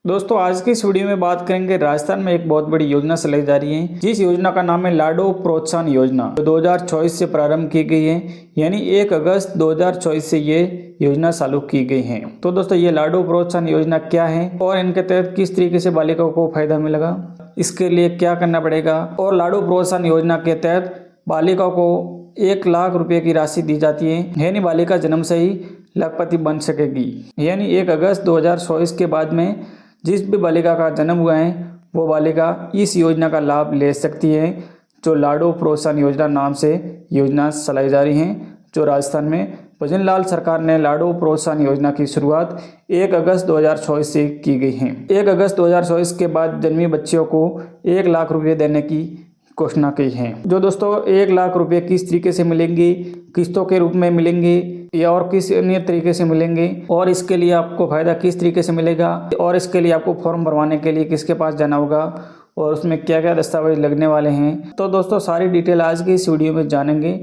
दोस्तों आज की इस वीडियो में बात करेंगे राजस्थान में एक बहुत बड़ी योजना चलाई जा रही है जिस योजना का नाम है लाडो प्रोत्साहन योजना, जो 2024 से प्रारंभ की गई है। यानी 1 अगस्त 2024 से ये योजना चालू की गई है। तो दोस्तों ये लाडो प्रोत्साहन योजना क्या है और इनके तहत किस तरीके से बालिकाओं को फायदा मिलेगा, इसके लिए क्या करना पड़ेगा, और लाडो प्रोत्साहन योजना के तहत बालिकाओं को 1 लाख रुपए की राशि दी जाती है। यानी बालिका जन्म से ही लखपति बन सकेगी। यानी 1 अगस्त 2024 के बाद में जिस भी बालिका का जन्म हुआ है वो बालिका इस योजना का लाभ ले सकती है, जो लाडो प्रोत्साहन योजना नाम से योजना चलाई जा रही है। जो राजस्थान में भजन लाल सरकार ने लाडो प्रोत्साहन योजना की शुरुआत 1 अगस्त 2024 से की गई है। 1 अगस्त 2024 के बाद जन्मी बच्चियों को 1 लाख रुपये देने की घोषणा की है। जो दोस्तों 1 लाख रुपये किस तरीके से मिलेंगे, किस्तों के रूप में मिलेंगे या और किस अन्य तरीके से मिलेंगे, और इसके लिए आपको फ़ायदा किस तरीके से मिलेगा, और इसके लिए आपको फॉर्म भरवाने के लिए किसके पास जाना होगा और उसमें क्या क्या दस्तावेज लगने वाले हैं, तो दोस्तों सारी डिटेल आज की इस वीडियो में जानेंगे।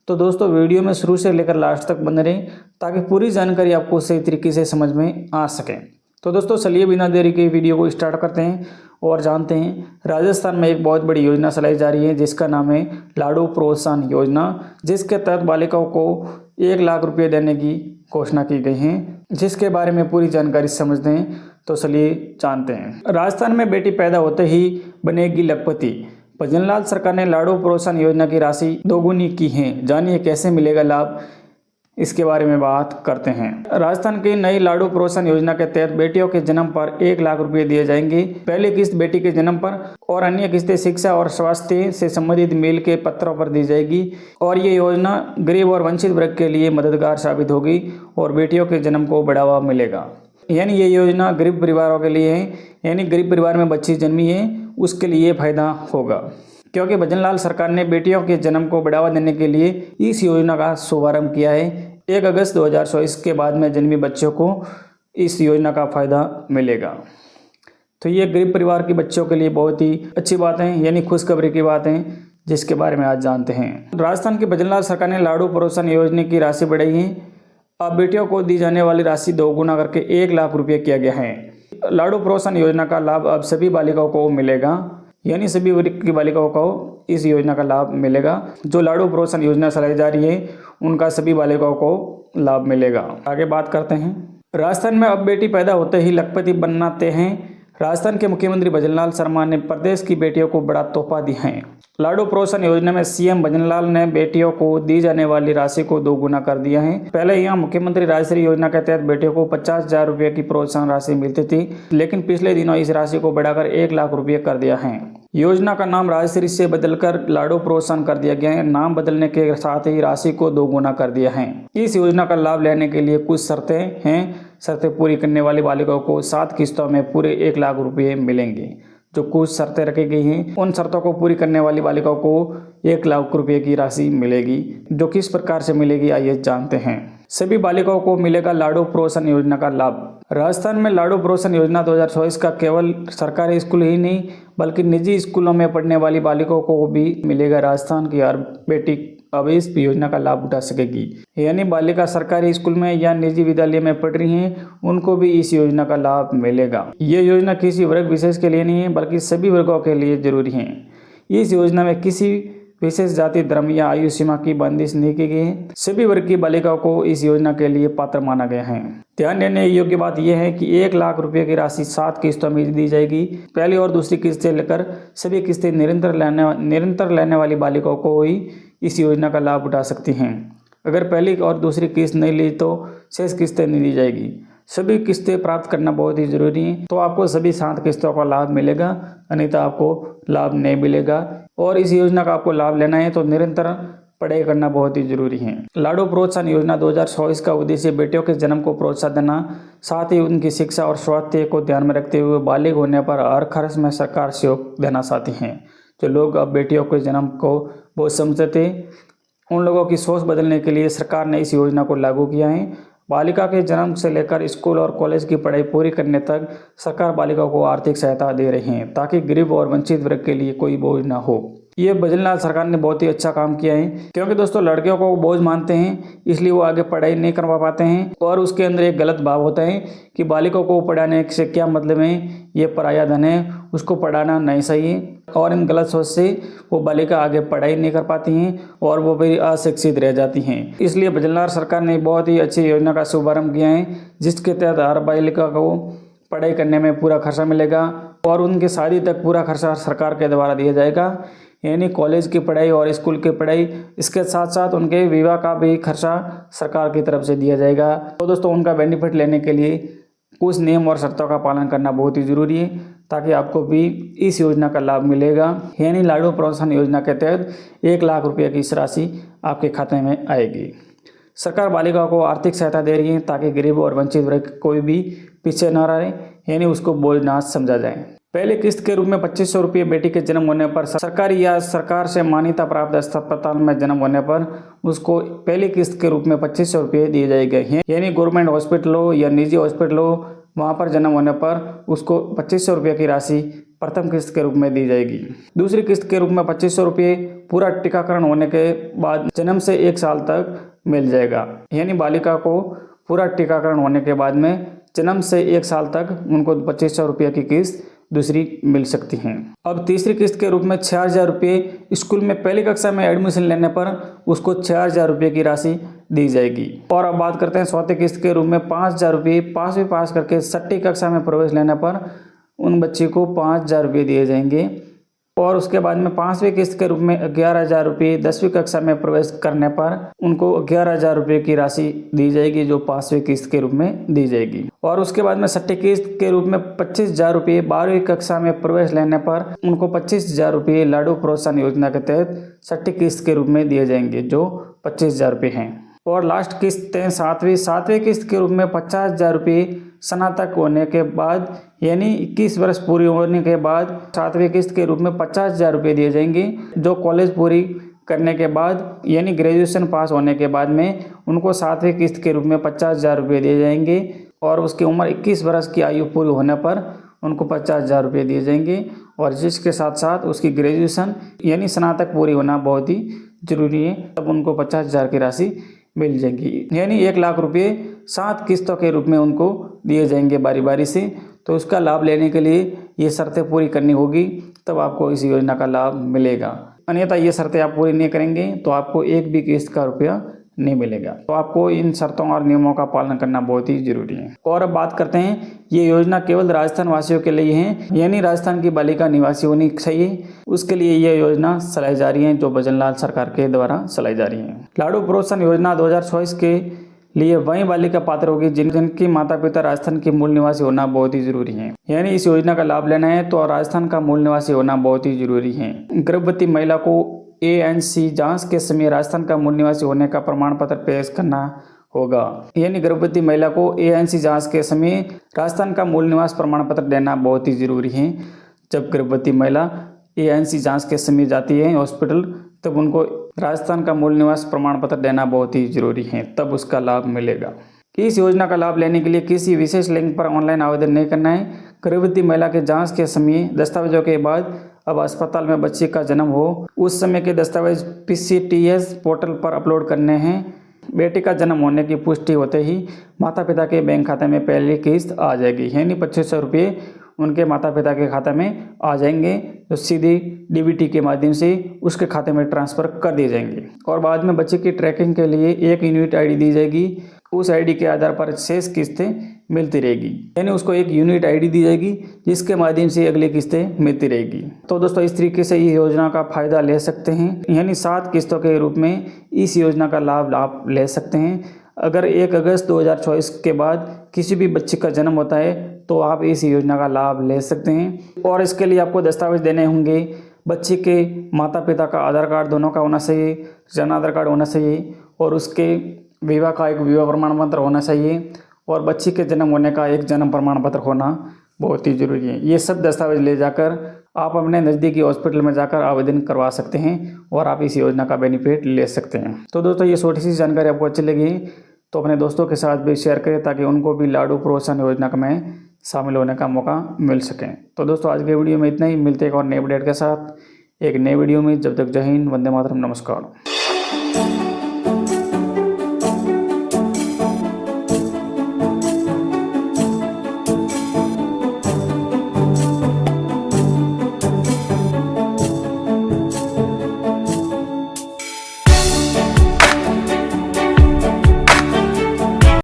तो दोस्तों वीडियो में शुरू से लेकर लास्ट तक बने रहें ताकि पूरी जानकारी आपको सही तरीके से समझ में आ सके। तो दोस्तों चलिए बिना देरी के वीडियो को स्टार्ट करते हैं और जानते हैं राजस्थान में एक बहुत बड़ी योजना चलाई जा रही है जिसका नाम है लाडो प्रोत्साहन योजना, जिसके तहत बालिकाओं को 1 लाख रुपये देने की घोषणा की गई है। जिसके बारे में पूरी जानकारी समझते हैं तो चलिए जानते हैं। राजस्थान में बेटी पैदा होते ही बनेगी लखपति। भजन लाल सरकार ने लाडो प्रोत्साहन योजना की राशि दोगुनी की है। जानिए कैसे मिलेगा लाभ, इसके बारे में बात करते हैं। राजस्थान की नई लाडो प्रोत्साहन योजना के तहत बेटियों के जन्म पर 1 लाख रुपए दिए जाएंगे। पहली किस्त बेटी के जन्म पर और अन्य किस्तें शिक्षा और स्वास्थ्य से संबंधित मेल के पत्रों पर दी जाएगी। और ये योजना गरीब और वंचित वर्ग के लिए मददगार साबित होगी और बेटियों के जन्म को बढ़ावा मिलेगा। यानी ये योजना गरीब परिवारों के लिए है। यानी गरीब परिवार में बच्ची जन्मी है उसके लिए फायदा होगा, क्योंकि भजन लाल सरकार ने बेटियों के जन्म को बढ़ावा देने के लिए इस योजना का शुभारंभ किया है। 1 अगस्त 2024 के बाद में जन्मी बच्चों को इस योजना का फ़ायदा मिलेगा। तो ये गरीब परिवार के बच्चों के लिए बहुत ही अच्छी बात है, यानी खुशखबरी की बात है, जिसके बारे में आज जानते हैं। राजस्थान की भजन लाल सरकार ने लाडो प्रोत्साहन योजना की राशि बढ़ाई है। अब बेटियों को दी जाने वाली राशि 2 गुना करके 1 लाख रुपये किया गया है। लाडो प्रोत्साहन योजना का लाभ अब सभी बालिकाओं को मिलेगा। यानी सभी वर्ग की बालिकाओं को इस योजना का लाभ मिलेगा। जो लाडो प्रोत्साहन योजना चलाई जा रही है उनका सभी बालिकाओं को लाभ मिलेगा। आगे बात करते हैं। राजस्थान में अब बेटी पैदा होते ही लखपति बनाते हैं। राजस्थान के मुख्यमंत्री भजन लाल शर्मा ने प्रदेश की बेटियों को बड़ा तोहफा दिया है। लाडो प्रोत्साहन योजना में सीएम भजन लाल ने बेटियों को दी जाने वाली राशि को 2 गुना कर दिया है। पहले यहाँ मुख्यमंत्री राजश्री योजना के तहत बेटियों को 50,000 रुपये की प्रोत्साहन राशि मिलती थी, लेकिन पिछले दिनों इस राशि को बढ़ाकर 1 लाख रुपये कर दिया है। योजना का नाम राजश्री से बदलकर लाडो प्रोत्साहन कर दिया गया है। नाम बदलने के साथ ही राशि को 2 गुना कर दिया है। इस योजना का लाभ लेने के लिए कुछ शर्तें हैं। शर्तें पूरी करने वाली बालिकाओं को 7 किस्तों में पूरे 1 लाख रुपये मिलेंगे। जो कुछ शर्तें रखी गई हैं उन शर्तों को पूरी करने वाली बालिकाओं को 1 लाख रुपये की राशि मिलेगी। जो किस प्रकार से मिलेगी आइए जानते हैं। सभी बालिकाओं को मिलेगा लाडो प्रोत्साहन योजना का लाभ। राजस्थान में लाडो प्रोत्साहन योजना 2024 का केवल सरकारी स्कूल ही नहीं बल्कि निजी स्कूलों में पढ़ने वाली बालिकाओं को भी मिलेगा। राजस्थान की हर बेटी अब इस योजना का लाभ उठा सकेगी। यानी बालिका सरकारी स्कूल में या निजी विद्यालय में पढ़ रही हैं उनको भी इस योजना का लाभ मिलेगा। ये योजना किसी वर्ग विशेष के लिए नहीं है बल्कि सभी वर्गों के लिए जरूरी है। इस योजना में किसी विशेष जाति, धर्म या आयु सीमा की बंदिश नहीं की गई है। सभी वर्ग की बालिकाओं को इस योजना के लिए पात्र माना गया है। ध्यान देने योग्य बात यह है कि 1 लाख रुपये की राशि 7 किस्तों में दी जाएगी। पहली और दूसरी किस्तें लेकर सभी किस्तें निरंतर लेने वाली बालिकाओं को ही इस योजना का लाभ उठा सकती हैं। अगर पहली और दूसरी किस्त नहीं ली तो शेष किस्तें नहीं दी जाएगी। सभी किस्तें प्राप्त करना बहुत ही जरूरी है। तो आपको सभी 7 किस्तों का लाभ मिलेगा, अन्यथा आपको लाभ नहीं मिलेगा। और इस योजना का आपको लाभ लेना है तो निरंतर पढ़ाई करना बहुत ही जरूरी है। लाडो प्रोत्साहन योजना 2024 का उद्देश्य बेटियों के जन्म को प्रोत्साहन देना, साथ ही उनकी शिक्षा और स्वास्थ्य को ध्यान में रखते हुए बालिग होने पर हर खर्च में सरकार सहयोग देना चाहती है। जो लोग अब बेटियों के जन्म को बहुत समझते थे उन लोगों की सोच बदलने के लिए सरकार ने इस योजना को लागू किया है। बालिका के जन्म से लेकर स्कूल और कॉलेज की पढ़ाई पूरी करने तक सरकार बालिकाओं को आर्थिक सहायता दे रही है ताकि गरीब और वंचित वर्ग के लिए कोई बोझ न हो। ये भजनलाल सरकार ने बहुत ही अच्छा काम किया है, क्योंकि दोस्तों लड़कियों को बोझ मानते हैं, इसलिए वो आगे पढ़ाई नहीं करवा पाते हैं। और उसके अंदर एक गलत भाव होता है कि बालिका को पढ़ाने से क्या मतलब है, ये पराया धन है, उसको पढ़ाना नहीं सही है। और इन गलत सोच से वो बालिका आगे पढ़ाई नहीं कर पाती हैं और वो भी अशिक्षित रह जाती हैं। इसलिए भजनलाल सरकार ने बहुत ही अच्छी योजना का शुभारंभ किया है, जिसके तहत हर बालिका को पढ़ाई करने में पूरा खर्चा मिलेगा और उनकी शादी तक पूरा खर्चा सरकार के द्वारा दिया जाएगा। यानी कॉलेज की पढ़ाई और स्कूल की पढ़ाई, इसके साथ साथ उनके विवाह का भी खर्चा सरकार की तरफ से दिया जाएगा। तो दोस्तों उनका बेनिफिट लेने के लिए कुछ नियम और शर्तों का पालन करना बहुत ही ज़रूरी है, ताकि आपको भी इस योजना का लाभ मिलेगा। यानी लाडू प्रोत्साहन योजना के तहत 1 लाख रुपये की इस राशि आपके खाते में आएगी। सरकार बालिकाओं को आर्थिक सहायता दे रही है ताकि गरीब और वंचित वर्ग कोई भी पीछे न रहे, यानी उसको बोझ ना समझा जाए। पहली किस्त के रूप में 2500 रुपये बेटी के जन्म होने पर, सरकारी या सरकार से मान्यता प्राप्त अस्पताल में जन्म होने पर उसको पहली किस्त के रूप में 2500 रुपये दिए जाएंगे। यानी गवर्नमेंट हॉस्पिटल हो या निजी हॉस्पिटल हो, वहाँ पर जन्म होने पर उसको 2500 रुपये की राशि प्रथम किस्त के रूप में दी जाएगी। दूसरी किस्त के रूप में 2500 रुपये पूरा टीकाकरण होने के बाद जन्म से 1 साल तक मिल जाएगा। यानी बालिका को पूरा टीकाकरण होने के बाद में जन्म से 1 साल तक उनको 2500 रुपये की किस्त दूसरी मिल सकती हैं। अब तीसरी किस्त के रूप में 6000 रुपये स्कूल में पहली कक्षा में एडमिशन लेने पर उसको 6000 रुपये की राशि दी जाएगी। और अब बात करते हैं चौथी किस्त के रूप में 5000 रुपये 5वीं पास करके 6ठी कक्षा में प्रवेश लेने पर उन बच्चे को 5000 रुपये दिए जाएंगे। और उसके बाद में 5वीं किस्त के रूप में 11000 रुपये 10वीं कक्षा में प्रवेश करने पर उनको 11000 रुपये की राशि दी जाएगी, जो 5वीं किस्त के रूप में दी जाएगी। और उसके बाद में 6ठी किस्त के रूप में 25000 रुपये 12वीं कक्षा में प्रवेश लेने पर उनको 25000 रुपये लाडू प्रोत्साहन योजना के तहत 6ठी किस्त के रूप में दिए जाएंगे, जो 25000 रुपये हैं। और लास्ट किस्त है 7वीं किस्त के रूप में 50000 रुपये स्नातक होने के बाद, यानी 21 वर्ष पूरी होने के बाद 7वीं किस्त के रूप में 50000 रुपये दिए जाएंगे, जो कॉलेज पूरी करने के बाद यानी ग्रेजुएशन पास होने के बाद में उनको 7वीं किस्त के रूप में 50000 रुपये दिए जाएंगे। और उसकी उम्र 21 वर्ष की आयु पूरी होने पर उनको 50000 रुपये दिए जाएंगे। और जिसके साथ साथ उसकी ग्रेजुएशन यानी स्नातक पूरी होना बहुत ही जरूरी है, तब उनको 50000 की राशि मिल जाएगी। यानी 1 लाख रुपये 7 किस्तों के रूप में उनको दिए जाएंगे बारी बारी से। तो उसका लाभ लेने के लिए ये शर्तें पूरी करनी होगी, तब आपको इस योजना का लाभ मिलेगा। अन्यथा ये शर्तें आप पूरी नहीं करेंगे तो आपको एक भी किस्त का रुपया नहीं मिलेगा। तो आपको इन शर्तों और नियमों का पालन करना बहुत ही जरूरी है। और अब बात करते हैं, ये योजना केवल राजस्थान वासियों के लिए है, यानी राजस्थान की बालिका निवासी होनी चाहिए, उसके लिए यह योजना चलाई जा रही है, जो भजनलाल सरकार के द्वारा चलाई जा रही है। लाडू प्रोत्साहन योजना 2024 के लिए वही बालिका पात्र होगी जिनकी माता पिता राजस्थान के मूल निवासी होना बहुत ही जरूरी है। यानी इस योजना का लाभ लेना है तो राजस्थान का मूल निवासी होना बहुत ही जरूरी है। गर्भवती महिला को ANC जांच के समय राजस्थान का मूल निवासी होने का प्रमाण पत्र पेश करना होगा। यानी गर्भवती महिला को ANC जांच के समय राजस्थान का मूल निवास प्रमाण पत्र देना बहुत ही जरूरी है। जब गर्भवती महिला ANC जांच के समय जाती है हॉस्पिटल, तब उनको राजस्थान का मूल निवास प्रमाण पत्र देना बहुत ही जरूरी है, तब उसका लाभ मिलेगा। इस योजना का लाभ लेने के लिए किसी विशेष लिंक पर ऑनलाइन आवेदन नहीं करना है। गर्भवती महिला के जांच के समय दस्तावेजों के बाद अब अस्पताल में बच्चे का जन्म हो, उस समय के दस्तावेज PCTS पोर्टल पर अपलोड करने हैं। बेटी का जन्म होने की पुष्टि होते ही माता पिता के बैंक खाते में पहली किस्त आ जाएगी, यानी 2500 रुपये उनके माता पिता के खाते में आ जाएंगे, जो सीधी DBT के माध्यम से उसके खाते में ट्रांसफ़र कर दिए जाएंगे। और बाद में बच्चे की ट्रैकिंग के लिए एक यूनिट ID दी जाएगी, उस ID के आधार पर शेष किस्तें मिलती रहेगी। यानी उसको एक यूनिट ID दी जाएगी, जिसके माध्यम से अगली किस्तें मिलती रहेगी। तो दोस्तों इस तरीके से ये योजना का फ़ायदा ले सकते हैं, यानी 7 किस्तों के रूप में इस योजना का लाभ आप ले सकते हैं। अगर 1 अगस्त 2024 के बाद किसी भी बच्चे का जन्म होता है तो आप इस योजना का लाभ ले सकते हैं। और इसके लिए आपको दस्तावेज देने होंगे। बच्चे के माता पिता का आधार कार्ड दोनों का होना चाहिए, जन आधार कार्ड होना चाहिए, और उसके विवाह का एक विवाह प्रमाण पत्र होना चाहिए, और बच्चे के जन्म होने का एक जन्म प्रमाण पत्र होना बहुत ही जरूरी है। ये सब दस्तावेज ले जाकर आप अपने नज़दीकी हॉस्पिटल में जाकर आवेदन करवा सकते हैं और आप इस योजना का बेनिफिट ले सकते हैं। तो दोस्तों ये छोटी सी जानकारी आपको अच्छी लगी तो अपने दोस्तों के साथ भी शेयर करें, ताकि उनको भी लाडू प्रोत्साहन योजना में शामिल होने का मौका मिल सके। तो दोस्तों आज के वीडियो में इतना ही, मिलते हैं एक और नए अपडेट के साथ। एक नए वीडियो में। जब तक जय हिंद, वंदे मातरम, नमस्कार।